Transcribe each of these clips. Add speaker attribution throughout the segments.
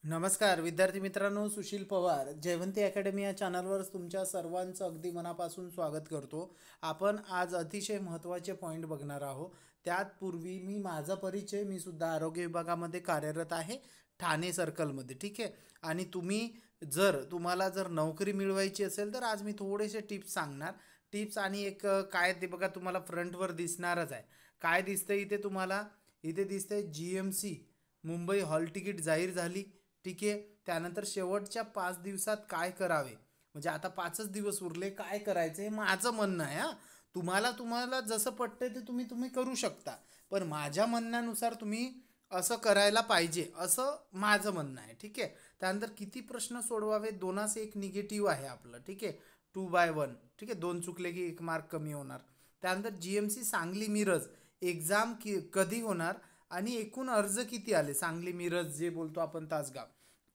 Speaker 1: नमस्कार विद्यार्थी मित्रांनो, सुशील पवार जयवंती अकॅडमी या चॅनलवर तुमच्या सर्वांचं अगदी मनापासून स्वागत करतो। आपण आज अतिशय महत्त्वाचे पॉईंट बघणार आहोत। त्यापूर्वी माझा परिचय, मी सुद्धा आरोग्य विभागामध्ये कार्यरत आहे, ठाणे सर्कलमध्ये, ठीक आहे। आणि तुम्हाला जर नोकरी मिळवायची असेल तर आज मी थोडेसे टिप्स सांगणार। टिप्स आणि एक काय ते बघा, तुम्हाला फ्रंटवर दिसणारच आहे। काय दिसतंय इथे तुम्हाला? इथे दिसतंय GMC मुंबई हॉल तिकीट जाहीर झाली, ठीक आहे। त्यानंतर शेवटच्या 5 दिवसात काय करावे, म्हणजे आता 5च दिवस उरले, काय करायचं हे माझं म्हणणं आहे। हा, तुम्हाला तुम्हाला जसं पटतंय ते तुम्ही तुम्ही करू शकता, पण माझ्या म्हणण्यानुसार तुम्ही असं करायला पाहिजे असं माझं म्हणणं आहे, ठीक आहे। त्यानंतर किती प्रश्न सोडवावे, 2 एक निगेटिव्ह आहे आपलं, ठीक आहे। 2/1, ठीक आहे। 2 चुकले की 1 मार्क कमी होणार। त्यानंतर GMC सांगली मिरज एक्झाम कधी होणार आणि एकूण अर्ज किती आले, सांगली मिरज जे बोलतो आपण तासगाव,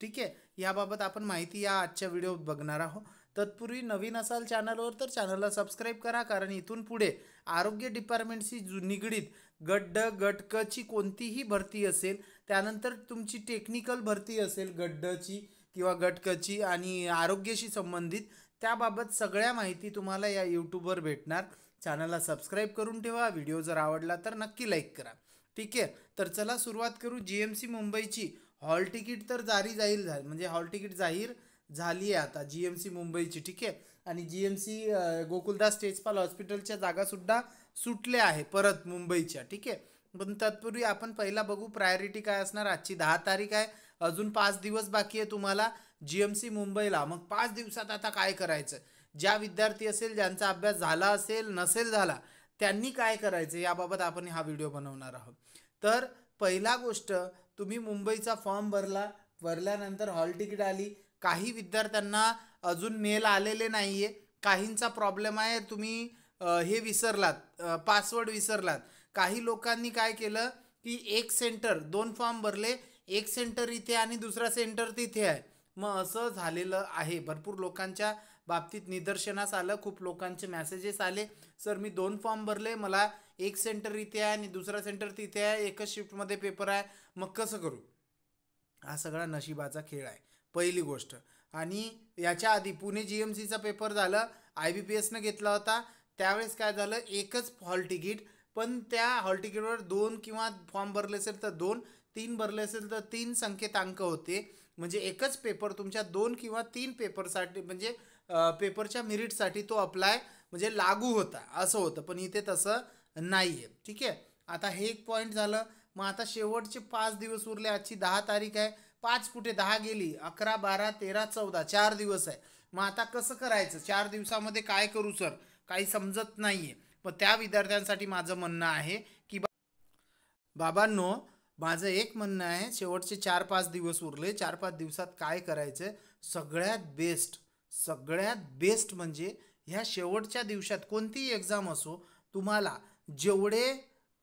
Speaker 1: ठीक आहे। याबाबत आपण माहिती या आजच्या व्हिडिओत बघणार आहोत। तत्पूर्वी नवीन असाल चॅनलवर तर चॅनलला सबस्क्राईब करा, कारण इथून पुढे आरोग्य डिपार्टमेंटशी निगडीत गट क ची कोणतीही भरती असेल, त्यानंतर तुमची टेक्निकल भरती असेल गट ड ची किंवा गट क ची आणि आरोग्याशी संबंधित, त्याबाबत सगळ्या माहिती तुम्हाला या यूट्यूबवर भेटणार। चॅनलला सबस्क्राईब करून ठेवा। व्हिडिओ जर आवडला तर नक्की लाईक करा, ठीक आहे। तर चला सुरुवात करू। GMC मुंबईची हॉल तिकीट तर जाहीर झाली, म्हणजे हॉल तिकीट जाहीर झाली आहे आता GMC मुंबईची, ठीक आहे। आणि GMC गोकुलदास तेजपाल हॉस्पिटलच्या जागासुद्धा सुटल्या आहे परत मुंबईच्या, ठीक आहे। पण तत्पूर्वी आपण पहिला बघू प्रायोरिटी काय असणार। आजची 10 तारीख आहे, अजून 5 दिवस बाकी आहे तुम्हाला GMC मुंबईला। मग 5 दिवसात आता काय करायचं, ज्या विद्यार्थी असेल ज्यांचा अभ्यास झाला असेल नसेल झाला त्यांनी काय करायचं याबाबत आपण हा व्हिडिओ बनवणार आहोत। तर पहिला गोष्ट, तुम्ही मुंबईचा फॉर्म भरल्यानंतर हॉल तिकीट आली, काही विद्यार्थ्यांना अजून मेल आलेले नाहीये, काहींचा प्रॉब्लेम आहे, तुम्ही हे विसरलात, पासवर्ड विसरलात। काही लोकांनी काय केलं की एक सेंटर, 2 फॉर्म भरले, एक सेंटर इथे आणि दुसरा सेंटर तिथे आहे, मग असं झालेलं आहे। भरपूर लोकांच्या बाबतीत निदर्शनास आलं, खूप लोकांचे मेसेजेस आले, सर मी 2 फॉर्म भरले, मला एक सेंटर इथे आहे आणि दुसरा सेंटर तिथे आहे, एकच शिफ्टमध्ये पेपर आहे, मग कसं करू। हा सगळा नशिबाचा खेळ आहे, पहिली गोष्ट। आणि याच्या आधी पुणे GMCचा पेपर झाला, IBPSनं घेतला होता, त्यावेळेस काय झालं, एकच हॉल तिकीट, पण त्या हॉल तिकीटवर 2 किंवा फॉर्म भरले असेल तर 2, 3 भरले असेल तर 3 संकेतांक होते, म्हणजे एकच पेपर तुमच्या 2 किंवा 3 पेपरसाठी, म्हणजे पेपरच्या मेरिटसाठी तो अप्लाय म्हणजे लागू होता, असं होतं। पण इथे तसं नाही आहे, ठीक आहे। आता हे एक पॉईंट झालं। मग आता शेवटचे 5 दिवस उरले, आजची 10 तारीख आहे, 5 कुठे, 10 गेली, 11, 12, 13, 14, 4 दिवस आहे। मग आता कसं करायचं, 4 दिवसामध्ये काय करू सर, काही समजत नाहीये। मग त्या विद्यार्थ्यांसाठी माझं म्हणणं आहे की बाबांनो, माझं एक म्हणणं आहे, शेवटचे 4-5 दिवस उरले, 4-5 दिवसात काय करायचं, सगळ्यात बेस्ट म्हणजे ह्या शेवटच्या दिवसात कोणतीही एक्झाम असो, तुम्हाला जेवढे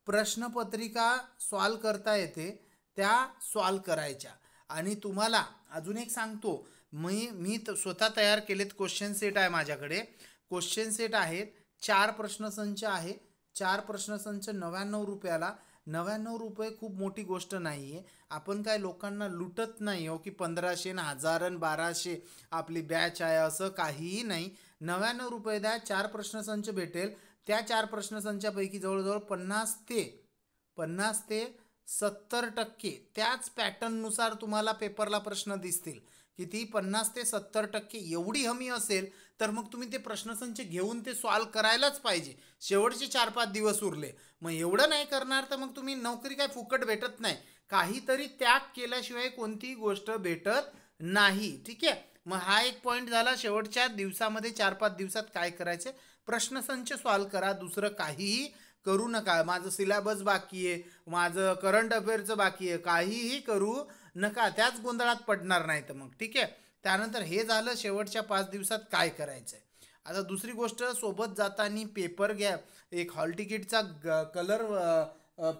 Speaker 1: प्रश्नपत्रिका सॉल्व करता येते त्या सॉल्व करायच्या। आणि तुम्हाला अजून एक सांगतो, मी स्वतः तयार केलेत क्वेश्चन सेट आहे माझ्याकडे। क्वेश्चन सेट आहेत, 4 प्रश्नसंच आहे, 4 प्रश्नसंच 99 रुपयाला। 99 रुपये खूप मोठी गोष्ट नाही आहे, आपण काय लोकांना लुटत नाही हो की 1500 न 1000 न 1200 आपली बॅच आहे, असं काहीही नाही। 99 रुपये द्या, 4 प्रश्नसंच भेटेल। त्या 4 प्रश्नसंचापैकी जवळजवळ 50 ते 70% त्याच पॅटर्ननुसार तुम्हाला पेपरला प्रश्न दिसतील। किती? 50 ते 70% एवढी हमी असेल तर मग तुम्ही ते प्रश्नसंच घेऊन ते सॉल्व करायलाच पाहिजे। शेवटचे 4-5 दिवस उरले, मग एवढं नाही करणार तर मग तुम्ही नोकरी काय फुकट भेटत नाही, काहीतरी त्याग केल्याशिवाय कोणतीही गोष्ट भेटत नाही, ठीक आहे। मग हा एक पॉईंट झाला। शेवटच्या दिवसामध्ये 4-5 दिवसात काय करायचे, प्रश्नसंच सॉल्व करा, दुसरं काहीही करू नका। माझं सिलेबस बाकी आहे, माझं करंट अफेअरचं बाकी आहे, काहीही करू नका, त्याच गोंधळात पडणार नाही तर मग, ठीक आहे। त्यानंतर हे झालं शेवटच्या 5 दिवसात काय करायचं आहे। आता दुसरी गोष्ट, सोबत जाताना पेपर घ्या, एक हॉल तिकीटचा कलर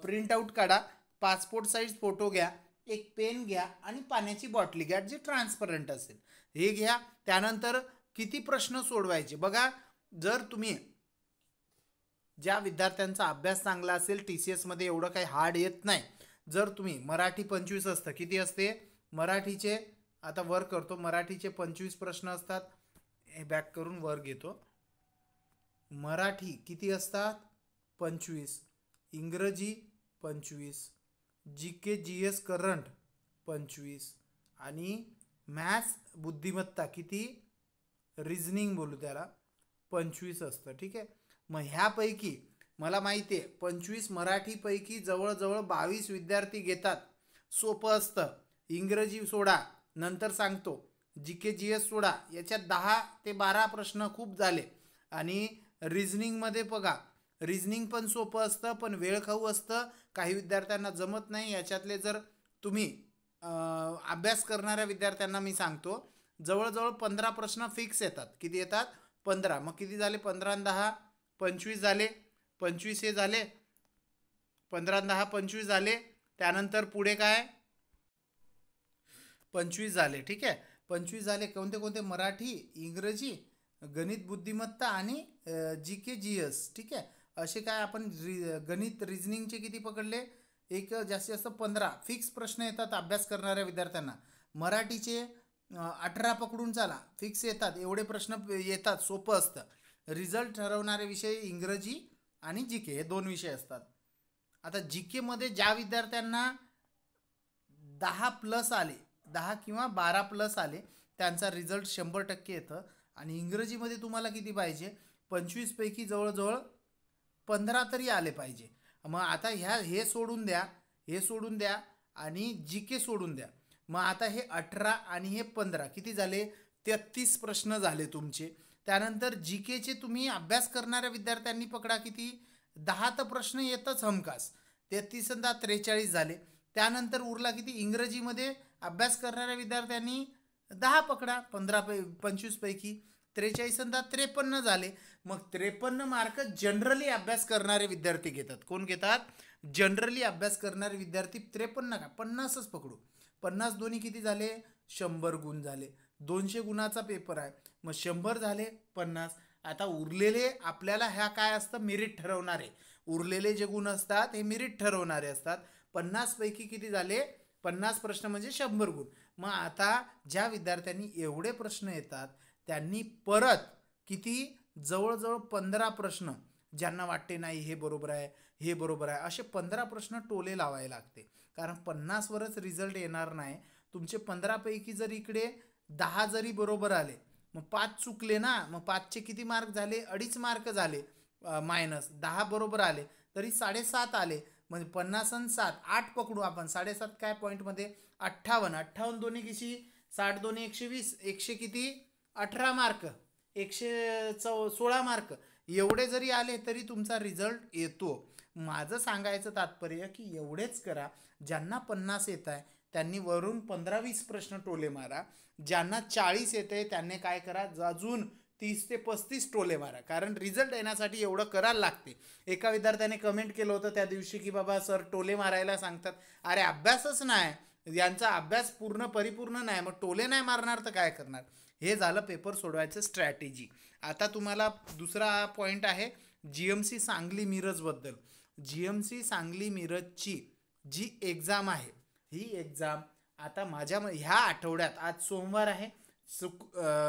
Speaker 1: प्रिंट आऊट काढा, पासपोर्ट साईज फोटो घ्या, एक पेन घ्या आणि पाण्याची बॉटली घ्या जी ट्रान्सपरंट असेल, हे घ्या। त्यानंतर किती प्रश्न सोडवायचे बघा, जर तुम्ही ज्या विद्यार्थ्यांचा अभ्यास चांगला असेल, TCS मध्ये एवढं काही हार्ड येत नाही, जर तुम्ही मराठी 25 असतं, किती असते मराठीचे आता वर करतो, मराठीचे 25 प्रश्न असतात, हे बॅक करून वर घेतो. मराठी किती असतात? 25. इंग्रजी 25. GK GS current 25. आणि मॅथ्स बुद्धिमत्ता किती? रिझनिंग बोलू त्याला, 25 असतं. ठीक आहे. मग ह्यापैकी मला माहिती आहे 25 मराठीपैकी जवळजवळ 22 विद्यार्थी घेतात. सोपं असतं. इंग्रजी सोडा, नंतर सांगतो. GK GS सोडा, याच्यात 10 ते 12 प्रश्न खूप झाले. आणि रिझनिंगमध्ये बघा, रिझनिंग पण सोपं असतं पण वेळखाऊ असतं, काही विद्यार्थ्यांना जमत नाही. याच्यातले जर तुम्ही अभ्यास करणाऱ्या विद्यार्थ्यांना मी सांगतो, जवळजवळ 15 प्रश्न फिक्स येतात. किती येतात? 15. मग किती झाले? 15 आणि 10 25 झाले. 25 हे झाले, 15 आणि 10 25 झाले. त्यानंतर पुढे काय? 25 झाले. ठीक आहे, 25 झाले. कोणते कोणते? मराठी, इंग्रजी, गणित बुद्धिमत्ता आणि GK GS. ठीक आहे, असे काय आपण गणित रिझनिंगचे किती पकडले? एक जास्तीत जास्त 15 फिक्स प्रश्न येतात अभ्यास करणाऱ्या विद्यार्थ्यांना. मराठीचे 18 पकडून चाला, फिक्स येतात. एवढे प्रश्न येतात, सोपं असतं. रिझल्ट ठरवणारे विषय इंग्रजी आणि GK हे 2 विषय असतात. आता GK मध्ये ज्या विद्यार्थ्यांना 10+ आले, 10 किंवा 12+ आले, त्यांचा रिझल्ट 100% येतं. आणि इंग्रजीमध्ये तुम्हाला किती पाहिजे? 25 पैकी जवळजवळ 15 तरी आले पाहिजे. मग आता हे सोडून द्या, हे सोडून द्या आणि GK सोडून द्या. मग आता हे 18 आणि हे 15 किती झाले? 33 प्रश्न झाले तुमचे. त्यानंतर GKचे तुम्ही अभ्यास करणाऱ्या विद्यार्थ्यांनी पकडा किती? 10 तर प्रश्न येतच हमखास. 33 आणि 43 झाले. त्यानंतर उरला किती? इंग्रजीमध्ये अभ्यास करणाऱ्या विद्यार्थ्यांनी 10 पकडा, 25 पैकी 43 आणि 53 झाले. मग 53 मार्क जनरली अभ्यास करणारे विद्यार्थी घेतात. कोण घेतात? जनरली अभ्यास करणारे विद्यार्थी. 53 का 50च पकडू. 50 दोन्ही किती झाले? 100 गुण झाले. 200 गुणाचा पेपर आहे, मग 100 झाले 50. आता उरलेले आपल्याला ह्या काय असतं? मेरिट ठरवणारे. उरलेले जे गुण असतात हे मेरिट ठरवणारे असतात. 50 पैकी किती झाले? 50 प्रश्न म्हणजे 100 गुण. मग आता ज्या विद्यार्थ्यांनी एवढे प्रश्न येतात त्यांनी परत किती? जवळजवळ 15 प्रश्न, ज्यांना वाटते नाही हे बरोबर आहे, हे बरोबर आहे, असे 15 प्रश्न टोले लावायला लागते. कारण 50वरच रिझल्ट येणार नाही. तुमचे 15 पैकी जर इकडे 10 जरी बरोबर आले, मग 5 चुकले ना, मग 5चे किती मार्क झाले? 2.5 मार्क झाले मायनस. 10 बरोबर आले तरी 7.5 आले. म्हणजे 50 आणि 7 8 पकडू आपण. 7.5 काय पॉईंटमध्ये? 58. 58 दोन्ही किती? 60 दोन्ही 120. 100 किती? 18 मार्क. 116 मार्क. एवढे जरी आले तरी तुमचा रिझल्ट येतो. माझं सांगायचं तात्पर्य की एवढेच करा. ज्यांना 50 येत आहे त्यांनी वरून 15-20 प्रश्न टोले मारा. ज्यांना 40 येते त्यांनी काय करा? अजून 30 ते 35 टोले मारा. कारण रिझल्ट येण्यासाठी एवढं करायला लागते. एका विद्यार्थ्याने कमेंट केलं होतं त्या दिवशी की बाबा सर टोले मारायला सांगतात. अरे अभ्यासच नाही, यांचा अभ्यास परिपूर्ण नाही, मग टोले नाही मारणार तर काय करणार? हे झालं पेपर सोडवायचं स्ट्रॅटेजी. आता तुम्हाला दुसरा पॉईंट आहे GMC सांगली मिरजबद्दल. GMC सांगली मिरजची जी एक्झाम आहे, ही एक्झाम आता ह्या आठवड्यात, आज सोमवार आहे,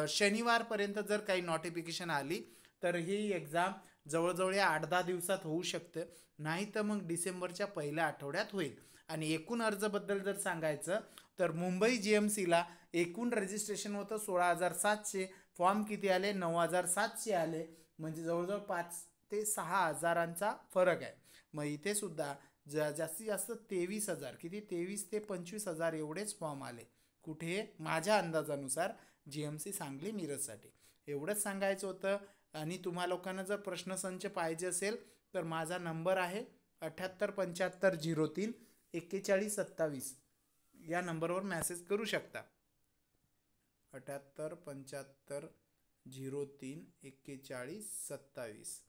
Speaker 1: शनिवारपर्यंत जर काही नोटिफिकेशन आली तर ही एक्झाम जवळजवळ या 8-10 दिवसात होऊ शकते. नाही तर मग डिसेंबरच्या पहिल्या आठवड्यात होईल. आणि एकूण अर्जबद्दल जर सांगायचं तर मुंबई GMCला एकूण रजिस्ट्रेशन होतं 16,700. फॉर्म किती आले? 9,700 आले. म्हणजे जवळजवळ 5 ते 6 हजारांचा फरक आहे. मग इथे सुद्धा जास्तीत जास्त 23,000, किती? 23 ते 25,000 एवढेच फॉर्म आले. कुठे? माझ्या अंदाजानुसार GMC सांगली मिरजसाठी. एवढंच सांगायचं होतं. आणि तुम्हा लोकांना जर प्रश्नसंच पाहिजे असेल तर माझा नंबर आहे 7875034127. या नंबरवर मेसेज करू शकता. 7875034127.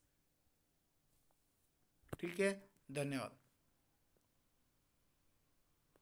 Speaker 1: ठीक आहे, धन्यवाद.